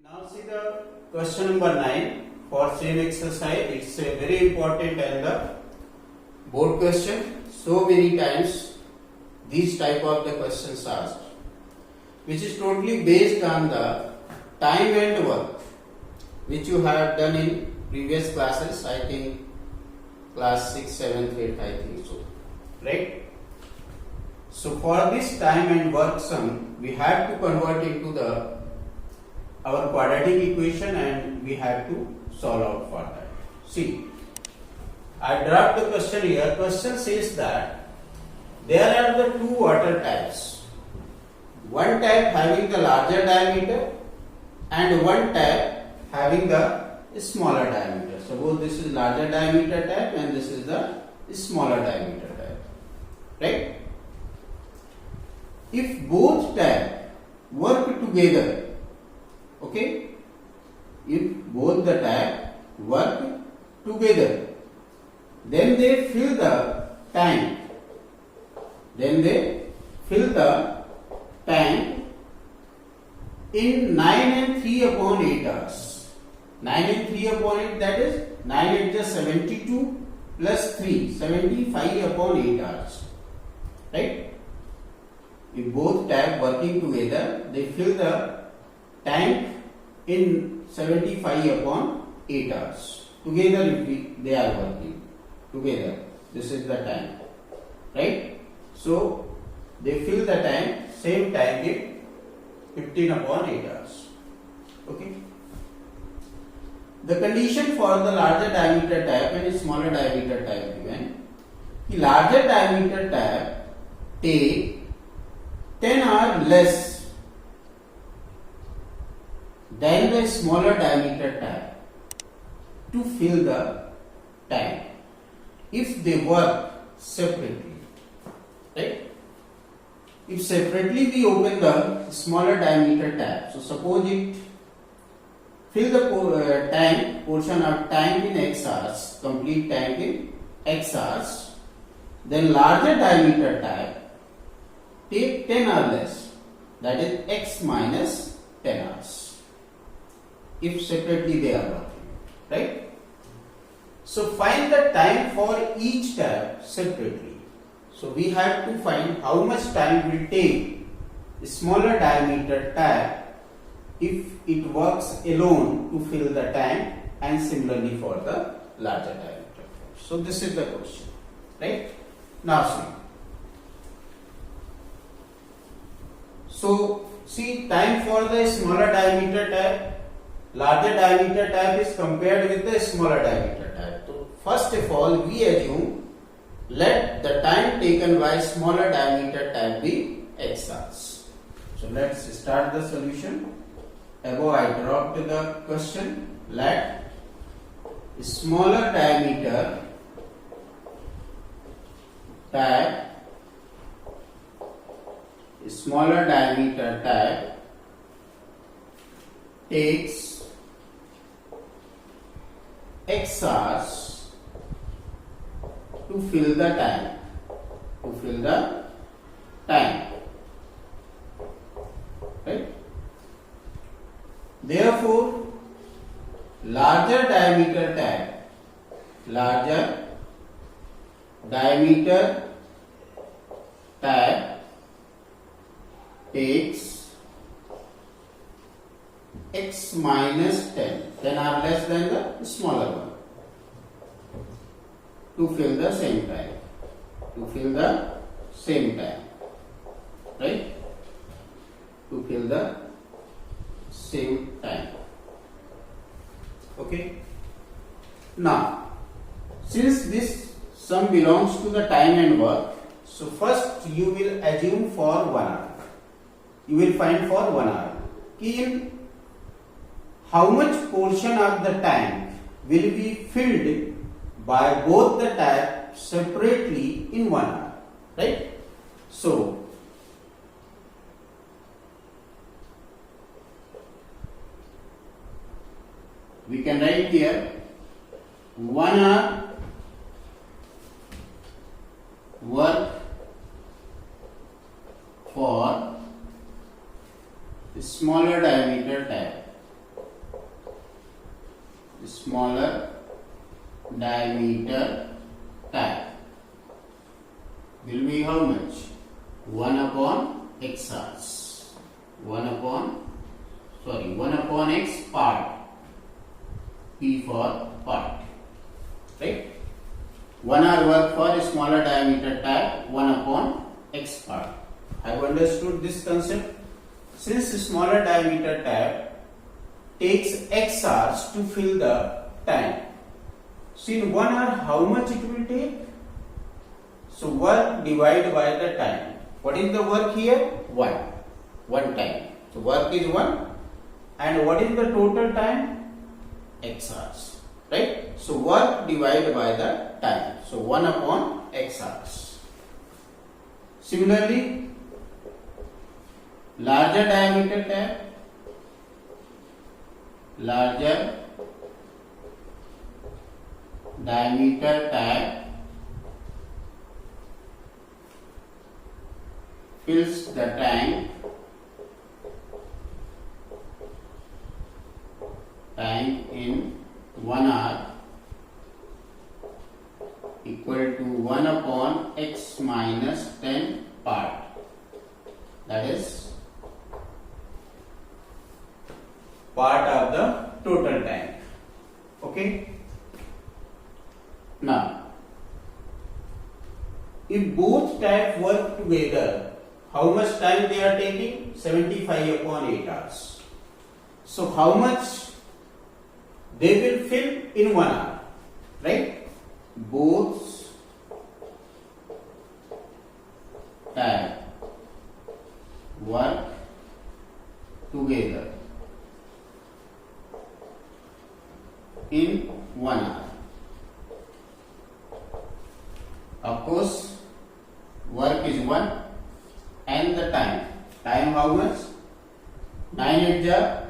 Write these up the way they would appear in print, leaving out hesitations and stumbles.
Now see the question number 9 for same exercise. It's a very important and the board question. So many times these type of the questions asked, which is totally based on the time and work, which you have done in previous classes. I think class 6, 7, 8, I think so, right? So for this time and work sum, we have to convert into the our quadratic equation and we have to solve out for that. See, I dropped the question here. Question says that there are the two water types. One type having the larger diameter and one type having the smaller diameter. So both this is larger diameter type and this is the smaller diameter type. Right? If both types work together, okay, if both the type work together, then they fill the tank. Then they fill the tank in 9 and 3 upon 8 hours. 9 and 3 upon 8, that is 9 is just 72 plus 3, 75 upon 8 hours. Right? If both types working together, they fill the tank in 75 upon 8 hours. Together if they are working together. This is the tank. Right? So they fill the tank, same tank in 15 upon 8 hours. Okay? The condition for the larger diameter type and smaller diameter type given. The larger diameter type take 10 or less than the smaller diameter type to fill the tank if they work separately. Right? If separately we open the smaller diameter type, so suppose it fill the tank, portion of tank in x hours, complete tank in x hours, then larger diameter type take 10 or less, that is x minus 10 hours, if separately they are working, right? So find the time for each type separately. So we have to find how much time will take smaller diameter type if it works alone to fill the tank, and similarly for the larger diameter. So this is the question, right? Now see. So see, time for the smaller diameter type, larger diameter type is compared with the smaller diameter type. So first of all, we assume let the time taken by smaller diameter type be x hours. So let's start the solution. Above I dropped the question. Let smaller diameter type takes x hours to fill the tank. Right? Therefore, larger diameter type takes x minus 10 or less than the smaller one to fill the same time. Right? To fill the same time. Okay? Now, since this sum belongs to the time and work, so first you will assume for 1 hour. You will find for 1 hour. In how much portion of the tank will be filled by both the types separately in 1 hour. Right? So, we can write here 1 hour work for smaller diameter type smaller diameter tap will be how much? 1 upon x hours. 1 upon x part. P for part. Right? 1 hour work for a smaller diameter tap, 1 upon x part. Have you understood this concept? Since a smaller diameter tap takes x hours to fill the tank, so in 1 hour how much it will take? So work divided by the time. What is the work here? 1. 1 time. So work is 1. And what is the total time? X hours. Right? So work divided by the time. So 1 upon x hours. Similarly, larger diameter tap, fills the tank in 1 hour equal to 1 upon x minus 10 part. That is part of the total tank. Okay. Now, if both taps work together, how much time they are taking? 75 upon 8 hours. So how much they will fill in 1 hour? Right? Both taps work together in 1 hour. Of course, work is 1 and the time. Time how much? 9 8 ja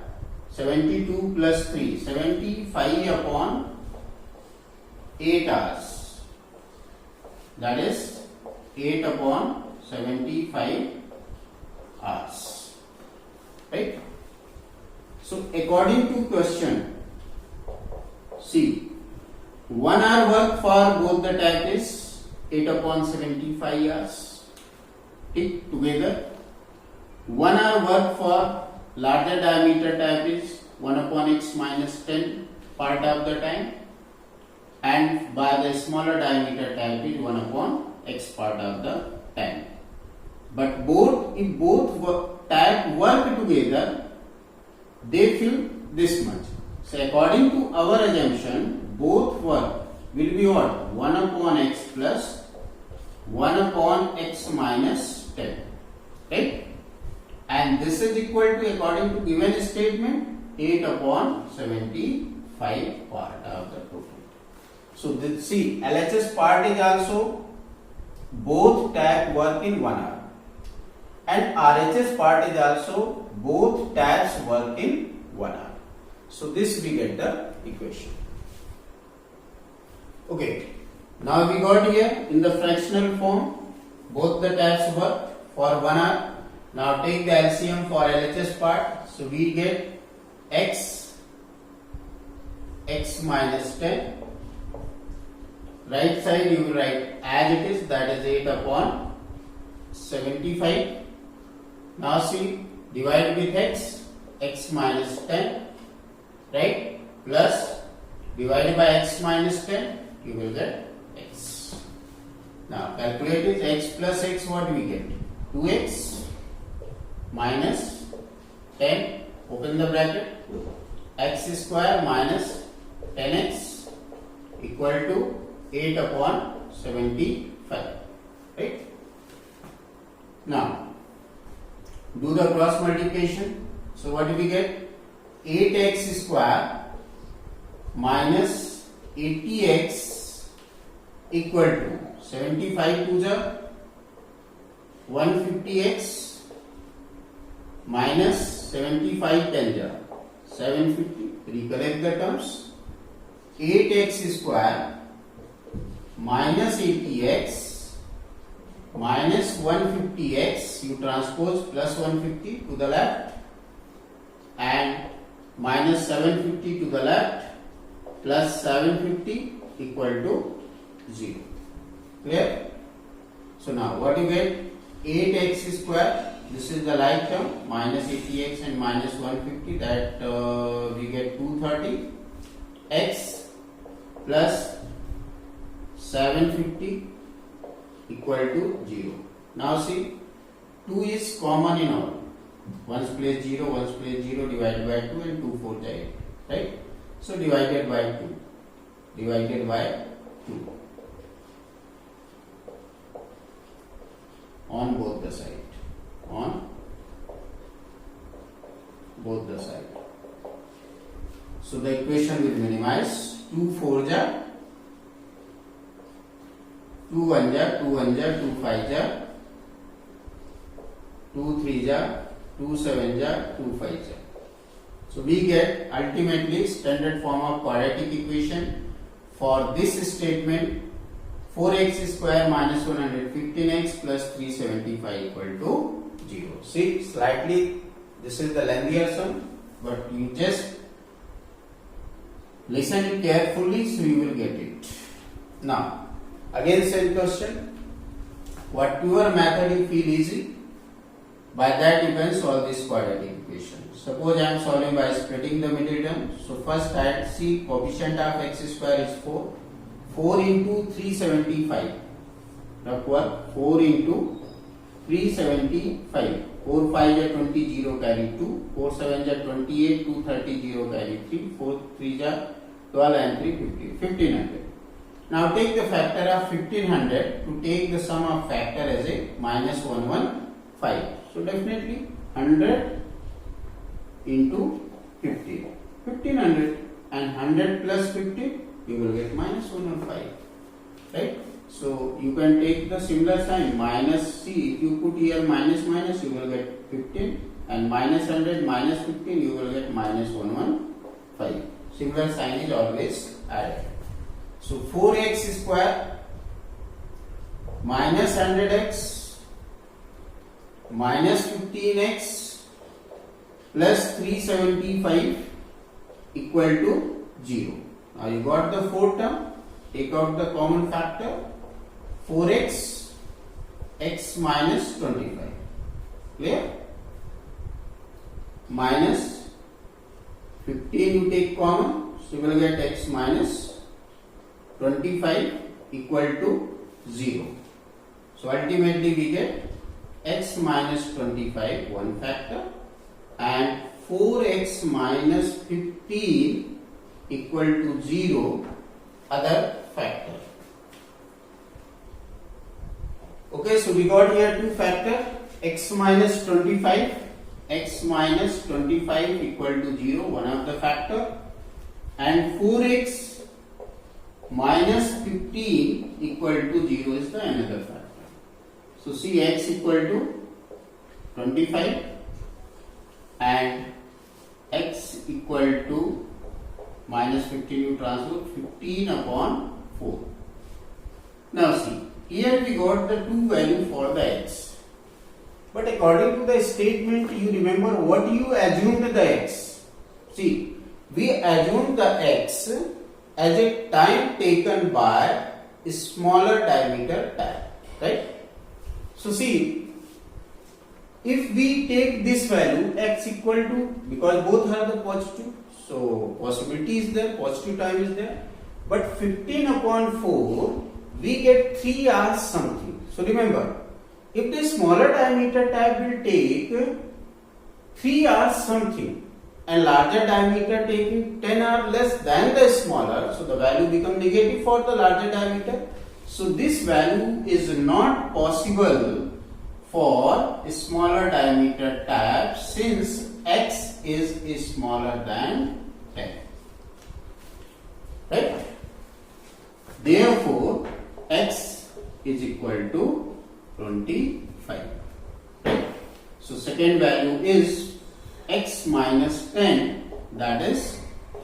72 plus 3. 75 upon 8 hours. That is 8 upon 75 hours. Right? So according to question, see, 1 hour work for both the tap is 8 upon 75 hours. Tick together. 1 hour work for larger diameter tap is 1 upon x minus 10 part of the time, and by the smaller diameter tap is 1 upon x part of the time. But if both tap work together, they fill this much. So according to our assumption, both work will be what? 1 upon x plus 1 upon x minus 10. Right? And this is equal to, according to given statement, 8 upon 75 part of the total. So this, see, LHS part is also both tap work in 1 hour, and RHS part is also both taps work in 1 hour. So this we get the equation. Okay. Now we got here in the fractional form both the taps work for 1 hour. Now take the LCM for LHS part. So we get x minus 10. Right side you will write as it is, that is 8 upon 75. Now see, divide with x minus 10, right, plus divided by x minus 10, you will get x. Now calculate it. X plus x, what we get? 2x minus 10, open the bracket, x square minus 10x equal to 8 upon 75. Right? Now do the cross multiplication. So what do we get? 8x square minus 80x equal to 75 to the 150x minus 75 10 ja 750. Recollect the terms. 8x square minus 80x minus 150x, you transpose plus 150 to the left, and minus 750 to the left, plus 750 equal to 0. Clear? So now what you get? 8x square, this is the like term, minus 80x and minus 150, that we get 230. X plus 750 equal to 0. Now see, 2 is common in all. Ones place 0, ones place 0, divided by 2 and 2 4 8. Right? So divided by 2. Divided by 2. On both the side. On both the side. So the equation will minimize. 2 4 ja, 2 1 ja, 2 1 ja, 2 5 ja, 2 3 ja, 2 7 ja, 2 5 ja. So we get ultimately standard form of quadratic equation for this statement: 4x square minus 115x plus 375 equal to 0. See, slightly this is the lengthier sum, but you just listen it carefully so you will get it. Now, again same question. Whatever method you feel easy, by that you can solve this quadratic equation. Suppose I am solving by splitting the middle term. So first I see coefficient of x square is 4. 4 into 375. Now 4 into 375. 4 5 is 20, 0 carry 2. 4 7 is 28, 2 30, 0 carry 3. 4 3 is 12 and 3 50. 1500. Now take the factor of 1500 to take the sum of factor as a minus 115. So definitely 100 into 15. 1500 and 100 plus 50, you will get minus 115. Right? So you can take the similar sign, minus. See, if you put here minus minus, you will get 15, and minus 100 minus 15, you will get minus 115. Similar sign is always added. So 4x square minus 100x minus 15x plus 375 equal to 0. Now you got the fourth term. Take out the common factor. 4x x minus 25. Clear? Minus 15 you take common, so you will get x minus 25 equal to 0. So ultimately we get x minus 25 one factor and 4x minus 15 equal to 0 other factor. Okay, so we got here two factor, x minus 25, x minus 25 equal to 0, one of the factor, and 4x minus 15 equal to 0 is the another factor. So see, x equal to 25 and x equal to minus 15, you transfer 15 upon 4. Now see, here we got the two value for the x. But according to the statement, you remember what you assumed the x. See, we assumed the x as a time taken by a smaller diameter tab, right? So see, if we take this value x equal to, because both are the positive, so possibility is there, positive time is there, but 15 upon 4, we get 3r something. So remember, if the smaller diameter tab will take 3r something and larger diameter taking 10r less than the smaller, so the value become negative for the larger diameter. So this value is not possible for a smaller diameter tab since x is smaller than 10. Right? Therefore, x is equal to 25. Right? So second value is x minus 10, that is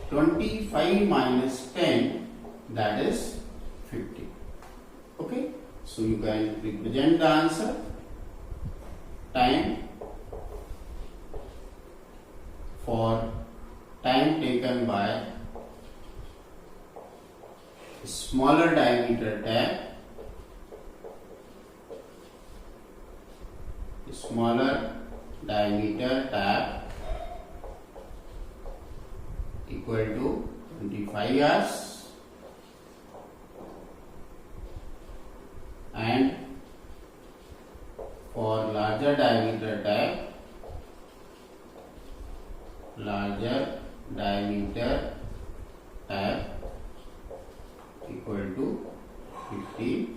25 minus 10, that is 50. Okay, so you can represent the answer. Time for time taken by smaller diameter tap equal to 25 hours, and for larger diameter tap equal to 50